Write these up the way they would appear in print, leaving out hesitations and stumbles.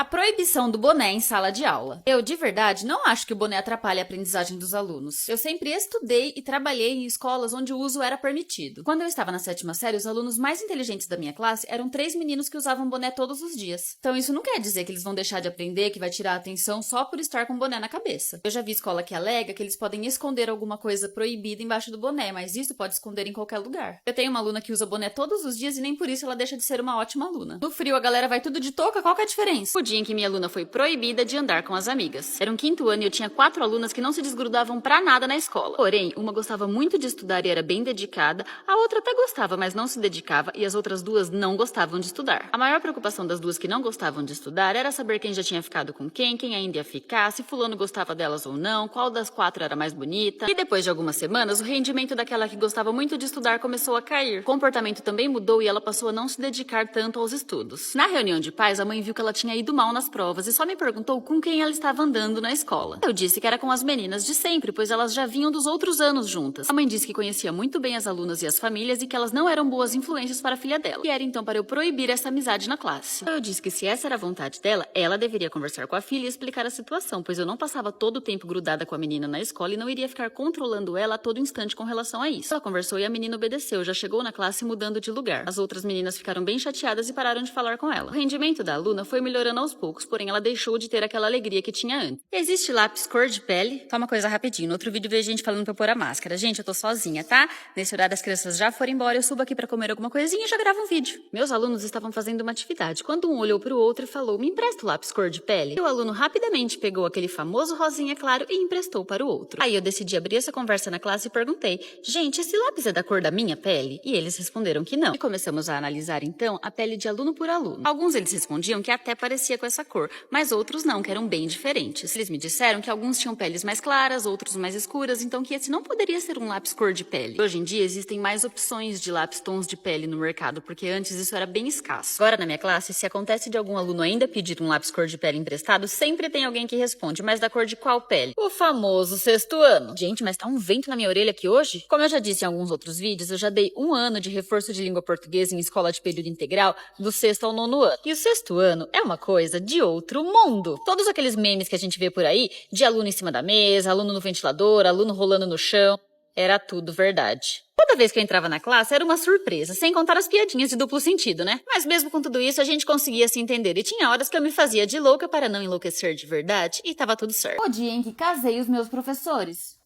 proibição do boné em sala de aula. Eu, de verdade, não acho que o boné atrapalhe a aprendizagem dos alunos. Eu sempre estudei e trabalhei em escolas onde o uso era permitido. Quando eu estava na 7ª série, os alunos mais inteligentes da minha classe eram 3 meninos que usavam boné todos os dias. Então isso não quer dizer que eles vão deixar de aprender, que vai tirar a atenção só por estar com boné na cabeça. Eu já vi escola que alega que eles podem esconder alguma coisa proibida embaixo do boné, mas isso pode esconder em qualquer lugar. Eu tenho uma aluna que usa boné todos os dias e nem por isso ela deixa de ser uma ótima aluna. No frio a galera vai tudo de touca, qual que é a diferença? O dia em que minha aluna foi proibida de andar com as amigas. Era um 5º ano e eu tinha 4 alunas que não se desgrudavam pra nada na escola. Porém, uma gostava muito de estudar e era bem dedicada, a outra até gostava, mas não se dedicava, e as outras 2 não gostavam de estudar. A maior preocupação das 2 que não gostavam de estudar era saber quem já tinha ficado com quem ainda ia ficar, se fulano gostava delas ou não, qual das 4 era mais bonita. E depois de algumas semanas, o rendimento daquela que gostava muito de estudar começou a cair. O comportamento também mudou e ela passou a não se dedicar tanto aos estudos. Na reunião de pais, a mãe viu que ela tinha ido mal nas provas e só me perguntou com quem ela estava andando na escola. Eu disse que era com as meninas de sempre, pois elas já vinham dos outros anos juntas. A mãe disse que conhecia muito bem as alunas e as famílias e que elas não eram boas influências para a filha dela. E era então para eu proibir essa amizade na classe. Eu disse que se essa era a vontade dela, ela deveria conversar com a filha e explicar a situação, pois eu não passava todo o tempo grudada com a menina na escola e não iria ficar controlando ela a todo instante com relação a isso. Ela conversou e a menina obedeceu, já chegou na classe mudando de lugar. As outras meninas ficaram bem chateadas e pararam de falar com ela. O rendimento da aluna foi melhorando aos poucos, porém ela deixou de ter aquela alegria que tinha antes. Existe lápis cor de pele? Só uma coisa rapidinho, no outro vídeo veio gente falando pra eu pôr a máscara. Gente, eu tô sozinha, tá? Nesse horário as crianças já foram embora, eu subo aqui pra comer alguma coisinha e já gravo um vídeo. Meus alunos estavam fazendo uma atividade, quando um olhou pro outro e falou, me empresta o lápis cor de pele? E o aluno rapidamente pegou aquele famoso rosinha claro e emprestou para o outro. Aí eu decidi abrir essa conversa na classe e perguntei, gente, esse lápis é da cor da minha pele? E eles responderam que não. E começamos a analisar então a pele de aluno por aluno. Alguns eles respondiam que até parecia com essa cor, mas outros não, que eram bem diferentes. Eles me disseram que alguns tinham peles mais claras, outros mais escuras, então que esse não poderia ser um lápis cor de pele. Hoje em dia existem mais opções de lápis tons de pele no mercado, porque antes isso era bem escasso. Agora na minha classe, se acontece de algum aluno ainda pedir um lápis cor de pele emprestado, sempre tem alguém que responde, mas da cor de qual pele? O famoso 6º ano. Gente, mas tá um vento na minha orelha aqui hoje? Como eu já disse em alguns outros vídeos, eu já dei 1 ano de reforço de língua portuguesa em escola de período integral, do 6º ao 9º ano. E o 6º ano é uma coisa de outro mundo. Todos aqueles memes que a gente vê por aí, de aluno em cima da mesa, aluno no ventilador, aluno rolando no chão, era tudo verdade. Toda vez que eu entrava na classe era uma surpresa, sem contar as piadinhas de duplo sentido, né? Mas mesmo com tudo isso, a gente conseguia se entender. E tinha horas que eu me fazia de louca para não enlouquecer de verdade, e tava tudo certo. O dia em que casei os meus professores.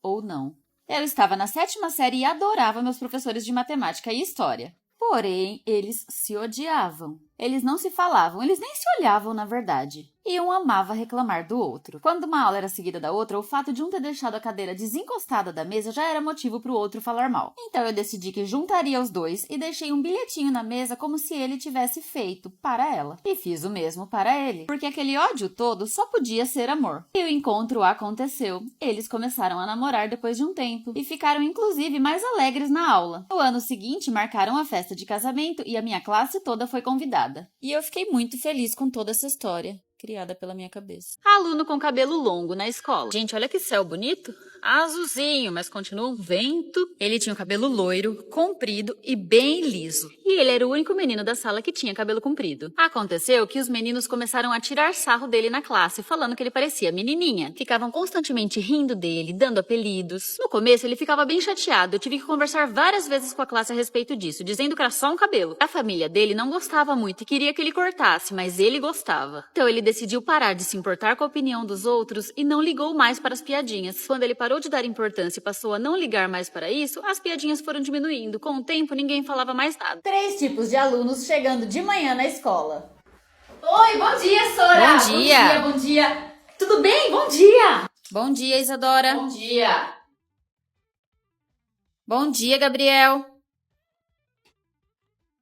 Ou não. Eu estava na 7ª série e adorava meus professores de matemática e história. Porém, eles se odiavam. Eles não se falavam, eles nem se olhavam, na verdade. E um amava reclamar do outro. Quando uma aula era seguida da outra, o fato de um ter deixado a cadeira desencostada da mesa já era motivo para o outro falar mal. Então eu decidi que juntaria os dois e deixei um bilhetinho na mesa como se ele tivesse feito para ela. E fiz o mesmo para ele, porque aquele ódio todo só podia ser amor. E o encontro aconteceu. Eles começaram a namorar depois de um tempo e ficaram inclusive mais alegres na aula. No ano seguinte, marcaram a festa de casamento e a minha classe toda foi convidada. E eu fiquei muito feliz com toda essa história, criada pela minha cabeça. Aluno com cabelo longo na escola. Gente, olha que céu bonito. Azulzinho, mas continua um vento. Ele tinha o cabelo loiro, comprido e bem liso. E ele era o único menino da sala que tinha cabelo comprido. Aconteceu que os meninos começaram a tirar sarro dele na classe, falando que ele parecia menininha. Ficavam constantemente rindo dele, dando apelidos. No começo, ele ficava bem chateado. Eu tive que conversar várias vezes com a classe a respeito disso, dizendo que era só um cabelo. A família dele não gostava muito e queria que ele cortasse, mas ele gostava. Então ele decidiu parar de se importar com a opinião dos outros e não ligou mais para as piadinhas. Quando ele parou de dar importância e passou a não ligar mais para isso, as piadinhas foram diminuindo. Com o tempo, ninguém falava mais nada. 3 tipos de alunos chegando de manhã na escola. Oi, bom dia, Sora! Bom dia! Bom dia! Tudo bem? Bom dia! Bom dia, Isadora! Bom dia! Bom dia, Gabriel!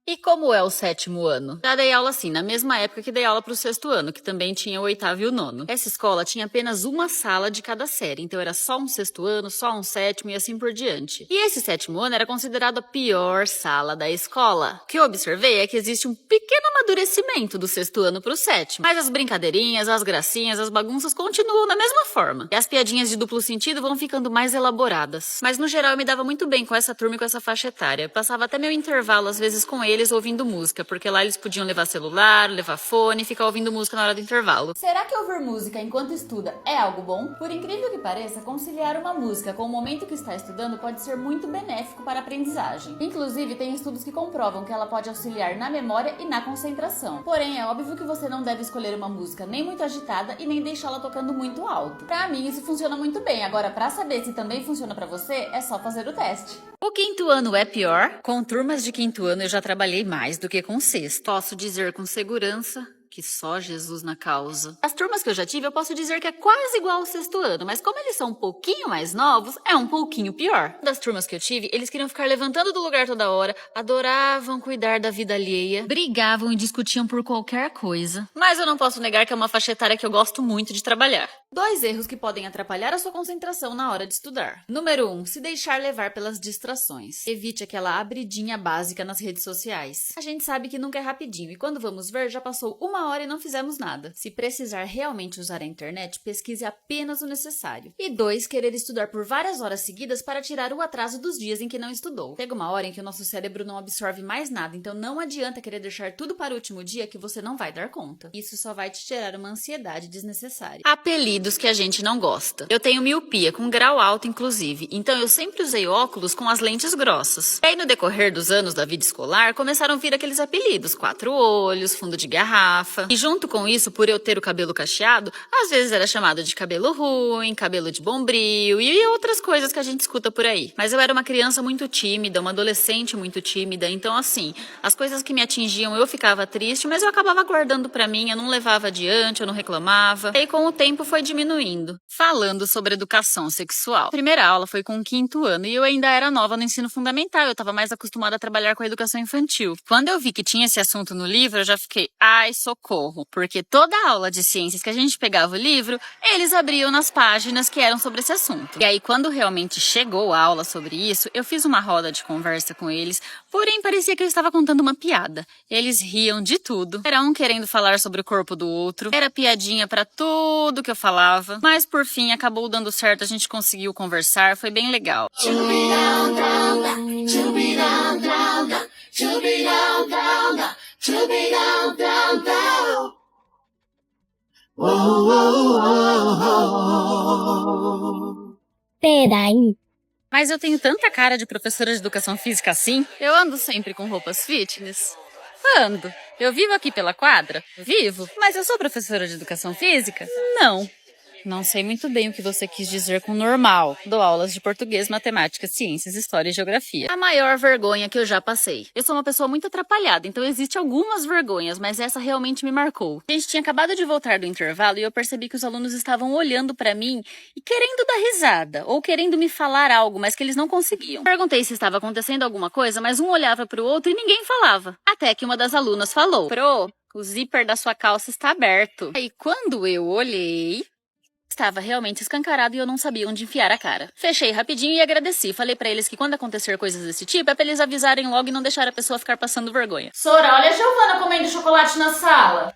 E como é o 7º ano? Já dei aula assim, na mesma época que dei aula para o 6º ano, que também tinha o 8º e o 9º. Essa escola tinha apenas uma sala de cada série, então era só um 6º ano, só um 7º e assim por diante. E esse 7º ano era considerado a pior sala da escola. O que eu observei é que existe um pequeno amadurecimento do 6º ano para o 7º, mas as brincadeirinhas, as gracinhas, as bagunças continuam da mesma forma. E as piadinhas de duplo sentido vão ficando mais elaboradas. Mas no geral eu me dava muito bem com essa turma e com essa faixa etária. Eu passava até meu intervalo às vezes com eles eles ouvindo música, porque lá eles podiam levar celular, levar fone e ficar ouvindo música na hora do intervalo. Será que ouvir música enquanto estuda é algo bom? Por incrível que pareça, conciliar uma música com o momento que está estudando pode ser muito benéfico para a aprendizagem. Inclusive, tem estudos que comprovam que ela pode auxiliar na memória e na concentração. Porém, é óbvio que você não deve escolher uma música nem muito agitada e nem deixá-la tocando muito alto. Pra mim, isso funciona muito bem. Agora, pra saber se também funciona pra você, é só fazer o teste. O quinto ano é pior? Com turmas de quinto ano eu já trabalhei mais do que com sexto. Posso dizer com segurança que só Jesus na causa. As turmas que eu já tive, eu posso dizer que é quase igual ao sexto ano, mas como eles são um pouquinho mais novos, é um pouquinho pior. Das turmas que eu tive, eles queriam ficar levantando do lugar toda hora, adoravam cuidar da vida alheia, brigavam e discutiam por qualquer coisa. Mas eu não posso negar que é uma faixa etária que eu gosto muito de trabalhar. 2 erros que podem atrapalhar a sua concentração na hora de estudar. Número 1. Se deixar levar pelas distrações. Evite aquela abridinha básica nas redes sociais. A gente sabe que nunca é rapidinho e quando vamos ver, já passou 1 hora e não fizemos nada. Se precisar realmente usar a internet, pesquise apenas o necessário. E 2. Querer estudar por várias horas seguidas para tirar o atraso dos dias em que não estudou. Chega uma hora em que o nosso cérebro não absorve mais nada, então não adianta querer deixar tudo para o último dia que você não vai dar conta. Isso só vai te gerar uma ansiedade desnecessária. Apelidos que a gente não gosta. Eu tenho miopia, com grau alto inclusive, então eu sempre usei óculos com as lentes grossas. E aí no decorrer dos anos da vida escolar, começaram a vir aqueles apelidos, 4 olhos, fundo de garrafa. E junto com isso, por eu ter o cabelo cacheado, às vezes era chamado de cabelo ruim, cabelo de bombril e outras coisas que a gente escuta por aí. Mas eu era uma criança muito tímida, uma adolescente muito tímida, então assim, as coisas que me atingiam eu ficava triste, mas eu acabava guardando pra mim, eu não levava adiante, eu não reclamava. E aí com o tempo foi diminuindo. Falando sobre educação sexual. A primeira aula foi com o 5º ano e eu ainda era nova no ensino fundamental, eu estava mais acostumada a trabalhar com a educação infantil. Quando eu vi que tinha esse assunto no livro, eu já fiquei, ai, socorro, porque toda aula de ciências que a gente pegava o livro, eles abriam nas páginas que eram sobre esse assunto. E aí, quando realmente chegou a aula sobre isso, eu fiz uma roda de conversa com eles, porém parecia que eu estava contando uma piada. Eles riam de tudo, era um querendo falar sobre o corpo do outro, era piadinha pra tudo que eu falava, mas por fim acabou dando certo, a gente conseguiu conversar, foi bem legal. Peraí. Mas eu tenho tanta cara de professora de educação física assim, eu ando sempre com roupas fitness. Ando. Eu vivo aqui pela quadra? Vivo. Mas eu sou professora de educação física? Não. Não sei muito bem o que você quis dizer com normal. Dou aulas de português, matemática, ciências, história e geografia. A maior vergonha que eu já passei. Eu sou uma pessoa muito atrapalhada, então existe algumas vergonhas, mas essa realmente me marcou. A gente tinha acabado de voltar do intervalo e eu percebi que os alunos estavam olhando pra mim e querendo dar risada, ou querendo me falar algo, mas que eles não conseguiam. Perguntei se estava acontecendo alguma coisa, mas um olhava pro outro e ninguém falava. Até que uma das alunas falou: Pro, o zíper da sua calça está aberto. Aí quando eu olhei, estava realmente escancarado e eu não sabia onde enfiar a cara. Fechei rapidinho e agradeci. Falei pra eles que quando acontecer coisas desse tipo, é pra eles avisarem logo e não deixar a pessoa ficar passando vergonha. Sora, olha a Giovana comendo chocolate na sala.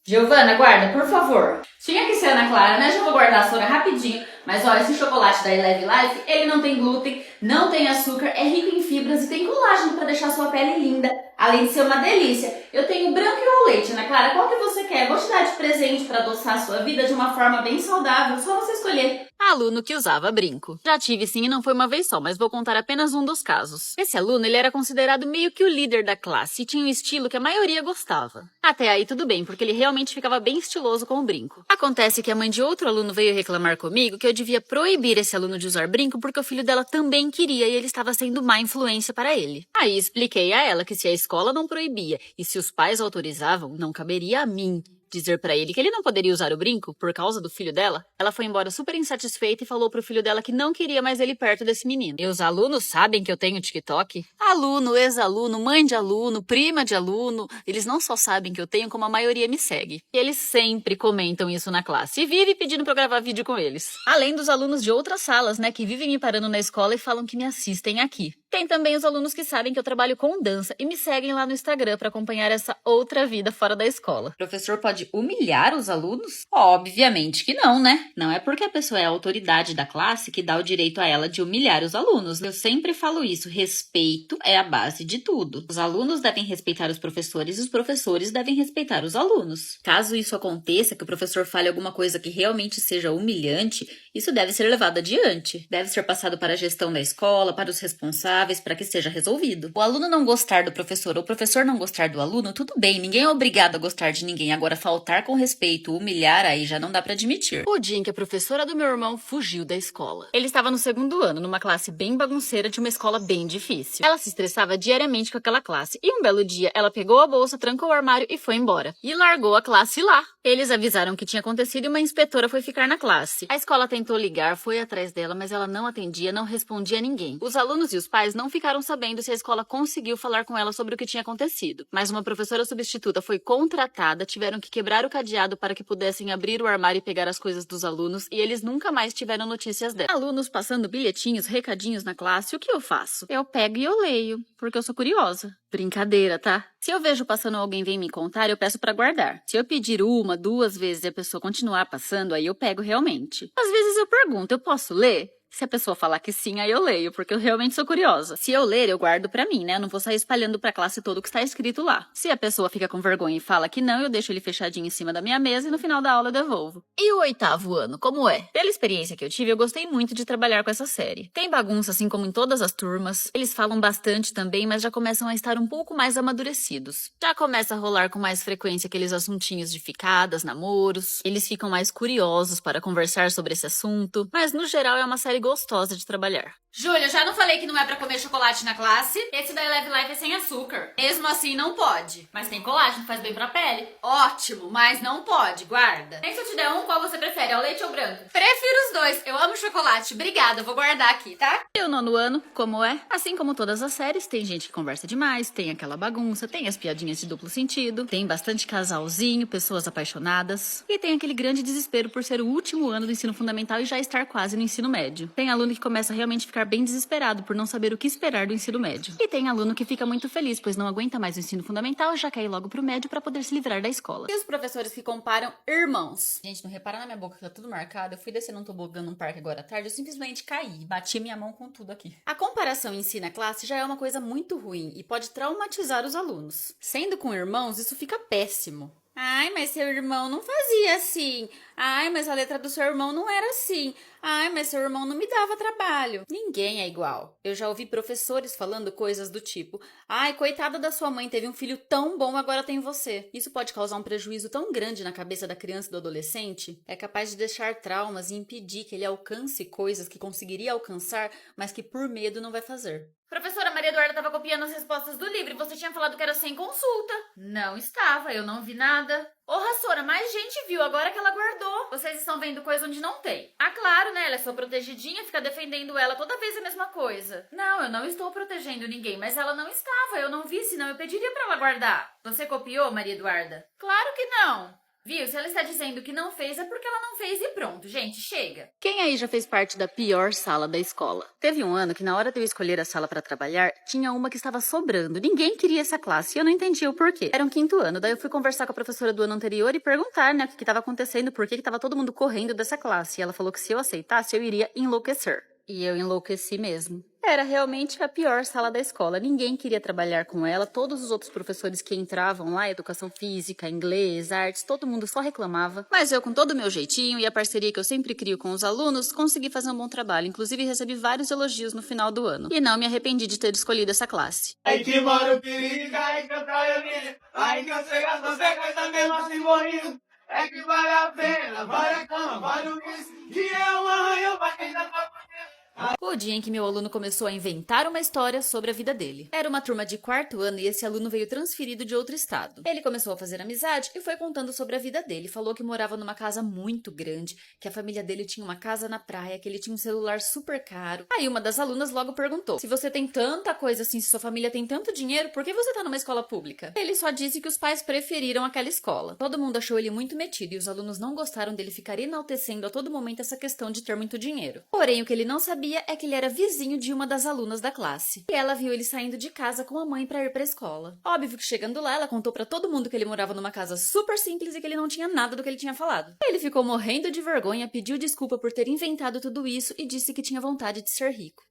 Giovana, guarda, por favor. Tinha que ser Ana Clara, né? Já vou guardar a Sora rapidinho. Mas olha, esse chocolate da Eleve Life, ele não tem glúten, não tem açúcar, é rico em fibras e tem colágeno pra deixar sua pele linda. Além de ser uma delícia. Eu tenho branco e ao leite, Ana Clara. Qual que você quer? Vou te dar de presente pra adoçar a sua vida de uma forma bem saudável. Só você escolher. Aluno que usava brinco. Já tive sim e não foi uma vez só, mas vou contar apenas um dos casos. Esse aluno, ele era considerado meio que o líder da classe e tinha um estilo que a maioria gostava. Até aí tudo bem, porque ele realmente ficava bem estiloso com o brinco. Acontece que a mãe de outro aluno veio reclamar comigo que eu devia proibir esse aluno de usar brinco porque o filho dela também queria e ele estava sendo má influência para ele. Aí expliquei a ela que se a escola não proibia e se os pais autorizavam, não caberia a mim dizer pra ele que ele não poderia usar o brinco por causa do filho dela. Ela foi embora super insatisfeita e falou pro filho dela que não queria mais ele perto desse menino. E os alunos sabem que eu tenho TikTok? Aluno, ex-aluno, mãe de aluno, prima de aluno, eles não só sabem que eu tenho, como a maioria me segue. E eles sempre comentam isso na classe e vivem pedindo pra eu gravar vídeo com eles. Além dos alunos de outras salas, né, que vivem me parando na escola e falam que me assistem aqui. Tem também os alunos que sabem que eu trabalho com dança e me seguem lá no Instagram para acompanhar essa outra vida fora da escola. O professor pode humilhar os alunos? Obviamente que não, né? Não é porque a pessoa é a autoridade da classe que dá o direito a ela de humilhar os alunos. Eu sempre falo isso, respeito é a base de tudo. Os alunos devem respeitar os professores e os professores devem respeitar os alunos. Caso isso aconteça, que o professor fale alguma coisa que realmente seja humilhante, isso deve ser levado adiante. Deve ser passado para a gestão da escola, para os responsáveis, para que seja resolvido. O aluno não gostar do professor ou o professor não gostar do aluno, tudo bem, ninguém é obrigado a gostar de ninguém. Agora, faltar com respeito, humilhar, aí já não dá para admitir. O dia em que a professora do meu irmão fugiu da escola. Ele estava no 2º ano, numa classe bem bagunceira de uma escola bem difícil. Ela se estressava diariamente com aquela classe e um belo dia ela pegou a bolsa, trancou o armário e foi embora. E largou a classe lá. Eles avisaram o que tinha acontecido e uma inspetora foi ficar na classe. A escola tentou ligar, foi atrás dela, mas ela não atendia, não respondia a ninguém. Os alunos e os pais não ficaram sabendo se a escola conseguiu falar com ela sobre o que tinha acontecido. Mas uma professora substituta foi contratada, tiveram que quebrar o cadeado para que pudessem abrir o armário e pegar as coisas dos alunos e eles nunca mais tiveram notícias dela. Alunos passando bilhetinhos, recadinhos na classe, o que eu faço? Eu pego e eu leio, porque eu sou curiosa. Brincadeira, tá? Se eu vejo passando alguém vem me contar, eu peço pra guardar. Se eu pedir 1, 2 vezes e a pessoa continuar passando, aí eu pego realmente. Às vezes eu pergunto, eu posso ler? Se a pessoa falar que sim, aí eu leio, porque eu realmente sou curiosa. Se eu ler, eu guardo pra mim, né? Eu não vou sair espalhando pra classe toda o que está escrito lá. Se a pessoa fica com vergonha e fala que não, eu deixo ele fechadinho em cima da minha mesa e no final da aula eu devolvo. E o 8º ano, como é? Pela experiência que eu tive, eu gostei muito de trabalhar com essa série. Tem bagunça, assim como em todas as turmas. Eles falam bastante também, mas já começam a estar um pouco mais amadurecidos. Já começa a rolar com mais frequência aqueles assuntinhos de ficadas, namoros. Eles ficam mais curiosos para conversar sobre esse assunto. Mas no geral é uma série gostosa de trabalhar. Júlia, já não falei que não é pra comer chocolate na classe? Esse da Eleve Life é sem açúcar. Mesmo assim, não pode. Mas tem colágeno, faz bem pra pele. Ótimo, mas não pode, guarda. Nem se eu te der qual você prefere, ao leite ou branco? Prefiro os dois, eu amo chocolate. Obrigada, eu vou guardar aqui, tá? E o 9º ano, como é? Assim como todas as séries, tem gente que conversa demais, tem aquela bagunça, tem as piadinhas de duplo sentido, tem bastante casalzinho, pessoas apaixonadas, e tem aquele grande desespero por ser o último ano do ensino fundamental e já estar quase no ensino médio. Tem aluno que começa a realmente ficar bem desesperado por não saber o que esperar do ensino médio. E tem aluno que fica muito feliz, pois não aguenta mais o ensino fundamental, já quer ir logo pro médio para poder se livrar da escola. E os professores que comparam irmãos? Gente, não repara na minha boca que tá tudo marcado. Eu fui descer num tobogã num parque agora à tarde, eu simplesmente caí, bati minha mão com tudo aqui. A comparação em si na classe já é uma coisa muito ruim e pode traumatizar os alunos. Sendo com irmãos, isso fica péssimo. Ai, mas seu irmão não fazia assim. Ai, mas a letra do seu irmão não era assim. Ai, mas seu irmão não me dava trabalho. Ninguém é igual. Eu já ouvi professores falando coisas do tipo: ai, coitada da sua mãe, teve um filho tão bom, agora tem você. Isso pode causar um prejuízo tão grande na cabeça da criança e do adolescente. É capaz de deixar traumas e impedir que ele alcance coisas que conseguiria alcançar, mas que por medo não vai fazer. Professora, Maria Eduarda estava copiando as respostas do livro e você tinha falado que era sem consulta. Não estava, eu não vi nada. Ô, Rassora, mais gente viu agora que ela guardou. Vocês estão vendo coisa onde não tem. Ah, claro, né? Ela é sua protegidinha, fica defendendo ela toda vez a mesma coisa. Não, eu não estou protegendo ninguém, mas ela não estava. Eu não vi, senão eu pediria pra ela guardar. Você copiou, Maria Eduarda? Claro que não. Viu? Se ela está dizendo que não fez, é porque ela não fez e pronto. Gente, chega. Quem aí já fez parte da pior sala da escola? Teve um ano que na hora de eu escolher a sala para trabalhar, tinha uma que estava sobrando. Ninguém queria essa classe e eu não entendia o porquê. Era um 5º ano, daí eu fui conversar com a professora do ano anterior e perguntar, né, o que estava acontecendo, por que estava todo mundo correndo dessa classe. E ela falou que se eu aceitasse, eu iria enlouquecer. E eu enlouqueci mesmo. Era realmente a pior sala da escola. Ninguém queria trabalhar com ela. Todos os outros professores que entravam lá, educação física, inglês, artes, todo mundo só reclamava. Mas eu, com todo o meu jeitinho e a parceria que eu sempre crio com os alunos, consegui fazer um bom trabalho. Inclusive, recebi vários elogios no final do ano. E não me arrependi de ter escolhido essa classe. Aí que mora o perigo, aí que eu traio a minha, aí que eu sei as consequências mesmo assim morrendo. É que vale a pena, vale a cama, vale o risco, que é um arranhão pra quem já tá por dentro. O dia em que meu aluno começou a inventar uma história sobre a vida dele. Era uma turma de 4º ano e esse aluno veio transferido de outro estado. Ele começou a fazer amizade e foi contando sobre a vida dele. Falou que morava numa casa muito grande, que a família dele tinha uma casa na praia, que ele tinha um celular super caro. Aí uma das alunas logo perguntou: se você tem tanta coisa assim, se sua família tem tanto dinheiro, por que você tá numa escola pública? Ele só disse que os pais preferiram aquela escola. Todo mundo achou ele muito metido e os alunos não gostaram dele ficar enaltecendo a todo momento essa questão de ter muito dinheiro. Porém, o que ele não sabia sabia é que ele era vizinho de uma das alunas da classe. E ela viu ele saindo de casa com a mãe pra ir pra escola. Óbvio que chegando lá, ela contou pra todo mundo que ele morava numa casa super simples e que ele não tinha nada do que ele tinha falado. Ele ficou morrendo de vergonha, pediu desculpa por ter inventado tudo isso e disse que tinha vontade de ser rico.